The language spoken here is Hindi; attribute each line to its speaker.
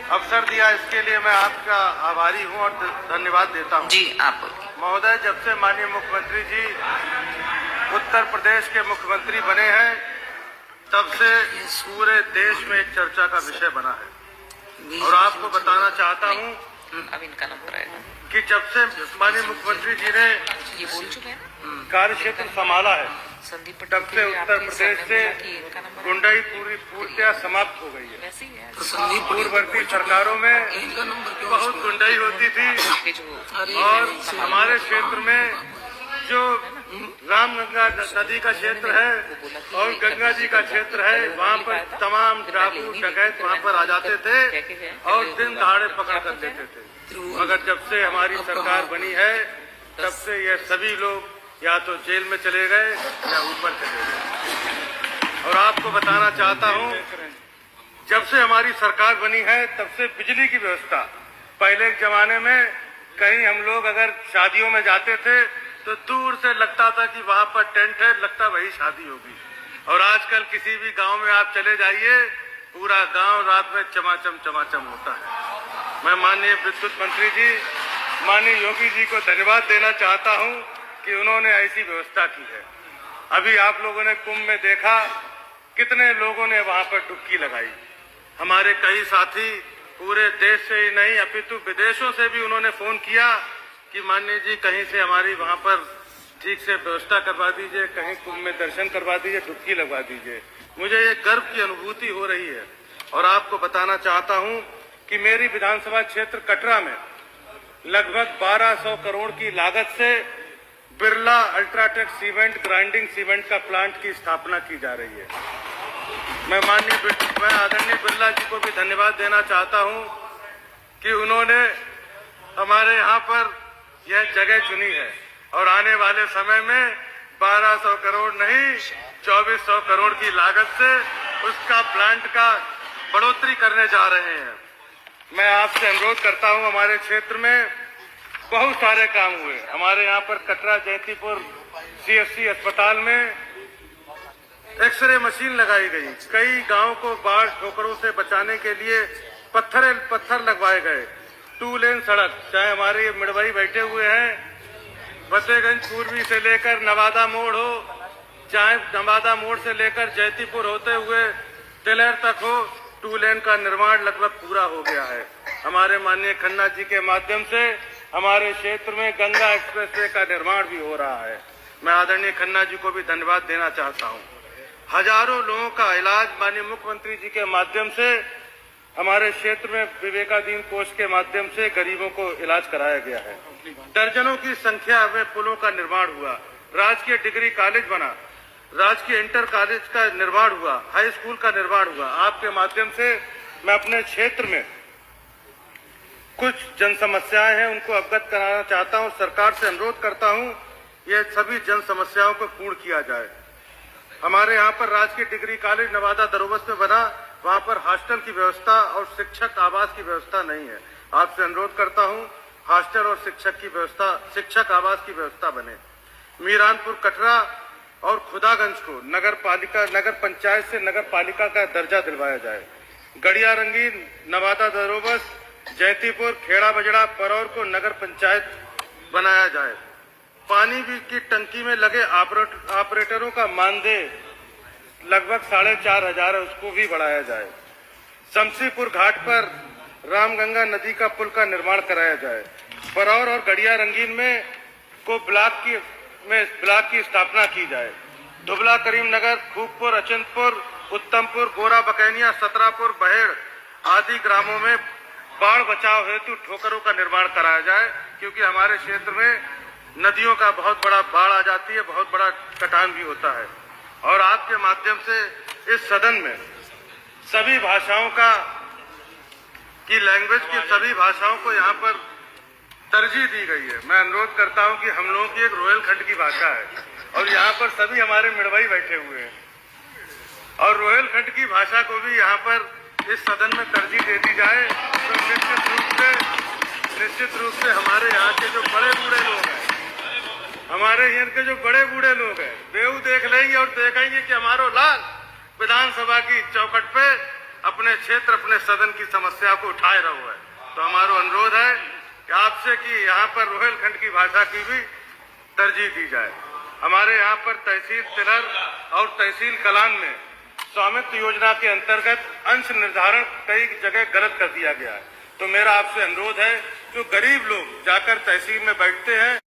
Speaker 1: अवसर दिया, इसके लिए मैं आपका आभारी हूं और धन्यवाद देता हूं।
Speaker 2: जी आप बोलिए।
Speaker 1: महोदय, जब से माननीय मुख्यमंत्री जी उत्तर प्रदेश के मुख्यमंत्री बने हैं, तब से पूरे देश में एक चर्चा का विषय बना है। और आपको बताना चाहता हूं
Speaker 2: अब इनका नंबर आएगा
Speaker 1: कि जब से माननीय मुख्यमंत्री जी ने
Speaker 2: ये बोल चुके हैं ना
Speaker 1: कार्य क्षेत्र संभाला है,
Speaker 2: संदीप
Speaker 1: तब से उत्तर प्रदेश से गुंडाई पूर्णतया समाप्त हो गई है।
Speaker 2: वैसे ही है
Speaker 1: पूर्ववर्ती सरकारों में बहुत गुंडाई होती थी और हमारे क्षेत्र में जो रामगंगा नदी का क्षेत्र है और गंगा जी का क्षेत्र है, वहाँ पर तमाम डाकू डकैत वहाँ पर आ जाते थे और दिन दहाड़े पकड़ कर लेते थे। मगर जब से हमारी सरकार बनी है, तब से ये सभी लोग या तो जेल में चले गए या ऊपर चले गए। और आपको बताना चाहता हूँ, जब से हमारी सरकार बनी है, तब से बिजली की व्यवस्था, पहले के जमाने में कहीं हम लोग अगर शादियों में जाते थे तो दूर से लगता था कि वहां पर टेंट है, लगता वही शादी होगी। और आजकल किसी भी गांव में आप चले जाइए, पूरा गांव रात में चमाचम होता है। मैं माननीय विद्युत मंत्री जी, माननीय योगी जी को धन्यवाद देना चाहता हूं कि उन्होंने ऐसी व्यवस्था की है। अभी आप लोगों ने कुंभ में देखा कितने लोगों ने वहां पर डुबकी लगाई। हमारे कई साथी पूरे देश से ही नहीं अपितु विदेशों से भी उन्होंने फोन किया कि माननीय जी कहीं से हमारी वहां पर ठीक से व्यवस्था करवा दीजिए, कहीं कुंभ में दर्शन करवा दीजिए, डुबकी लगवा दीजिए। मुझे ये गर्व की अनुभूति हो रही है। और आपको बताना चाहता हूं कि मेरी विधानसभा क्षेत्र कटरा में लगभग 1200 करोड़ की लागत से Birla UltraTech cement grinding cement का प्लांट की स्थापना की जा रही है। मैं आदरणीय बिरला जी को भी धन्यवाद देना चाहता हूं कि उन्होंने हमारे यहाँ पर यह जगह चुनी है और आने वाले समय में 1200 करोड़ नहीं 2400 करोड़ की लागत से उसका प्लांट का बढ़ोतरी करने जा रहे हैं। मैं आपसे अनुरोध करता हूं, हमारे क्षेत्र में बहुत सारे काम हुए। हमारे यहाँ पर कटरा जयंतीपुर CFC अस्पताल में एक्सरे मशीन लगाई गई। कई गांव को बाढ़ ठोकरों से बचाने के लिए पत्थर लगवाए गए। 2 लेन सड़क, चाहे हमारे मिड़वई बैठे हुए हैं, फतेहगंज पूर्वी से लेकर नवादा मोड़ हो, चाहे नवादा मोड़ से लेकर जयंतीपुर होते हुए तिलहर तक हो, 2 लेन का निर्माण लगभग पूरा हो गया है। हमारे माननीय खन्ना जी के माध्यम से हमारे क्षेत्र में गंगा एक्सप्रेसवे का निर्माण भी हो रहा है। मैं आदरणीय खन्ना जी को भी धन्यवाद देना चाहता हूं। हजारों लोगों का इलाज माननीय मुख्यमंत्री जी के माध्यम से हमारे क्षेत्र में विवेकाधीन कोष के माध्यम से गरीबों को इलाज कराया गया है। दर्जनों की संख्या में पुलों का निर्माण हुआ, राजकीय डिग्री कॉलेज बना, राजकीय इंटर कॉलेज का निर्माण हुआ, हाई स्कूल का निर्माण हुआ। आपके माध्यम से मैं अपने क्षेत्र में कुछ जन समस्याएं हैं उनको अवगत कराना चाहता हूं। सरकार से अनुरोध करता हूं ये सभी जन समस्याओं को पूर्ण किया जाए। हमारे यहाँ पर राजकीय डिग्री कॉलेज नवादा दरोबस में बना, वहाँ पर हॉस्टल की व्यवस्था और शिक्षक आवास की व्यवस्था नहीं है। आपसे अनुरोध करता हूँ हॉस्टल और शिक्षक आवास की व्यवस्था बने। मीरानपुर कटरा और खुदागंज को नगर पंचायत से नगर पालिका का दर्जा दिलवाया जाए। गड़िया रंगीन नवादा दरोबस जयंतीपुर खेड़ा बजड़ा परौर को नगर पंचायत बनाया जाए। पानी की टंकी में लगे ऑपरेटरों का मानदेय लगभग 4,500 है, उसको भी बढ़ाया जाए। शमसीपुर घाट पर रामगंगा नदी का पुल का निर्माण कराया जाए। परौर और गड़िया रंगीन में ब्लॉक की स्थापना की जाए। दुबला करीमनगर खूबपुर अचिंतपुर उत्तमपुर गोरा बकैनिया सतरापुर बहेड़ आदि ग्रामों में बाढ़ बचाव हेतु ठोकरों का निर्माण कराया जाए, क्योंकि हमारे क्षेत्र में नदियों का बहुत बड़ा बाढ़ आ जाती है, बहुत बड़ा कटान भी होता है। और आपके माध्यम से इस सदन में सभी भाषाओं की लैंग्वेज की सभी भाषाओं को यहाँ पर तरजीह दी गई है। मैं अनुरोध करता हूँ कि हम लोगों की एक रोहिलखंड की भाषा है और यहाँ पर सभी हमारे मिड़वई बैठे हुए हैं और रोहिलखंड की भाषा को भी यहाँ पर इस सदन में तरजीह दे दी जाए तो निश्चित रूप से हमारे यहाँ के जो बड़े बूढ़े लोग हैं, हमारे यहाँ के जो बड़े बूढ़े लोग हैं, बेऊ देख लेंगे और देखेंगे कि हमारो लाल विधानसभा की चौखट पे अपने क्षेत्र अपने सदन की समस्या को उठाए रहो है। तो हमारा अनुरोध है कि आपसे कि यहाँ पर रोहिलखंड की भाषा की भी तरजीह दी जाए। हमारे यहाँ पर तहसील तिलर और तहसील कलान में स्वामित्व योजना के अंतर्गत अंश निर्धारण कई जगह गलत कर दिया गया है। तो मेरा आपसे अनुरोध है, जो गरीब लोग जाकर तहसील में बैठते हैं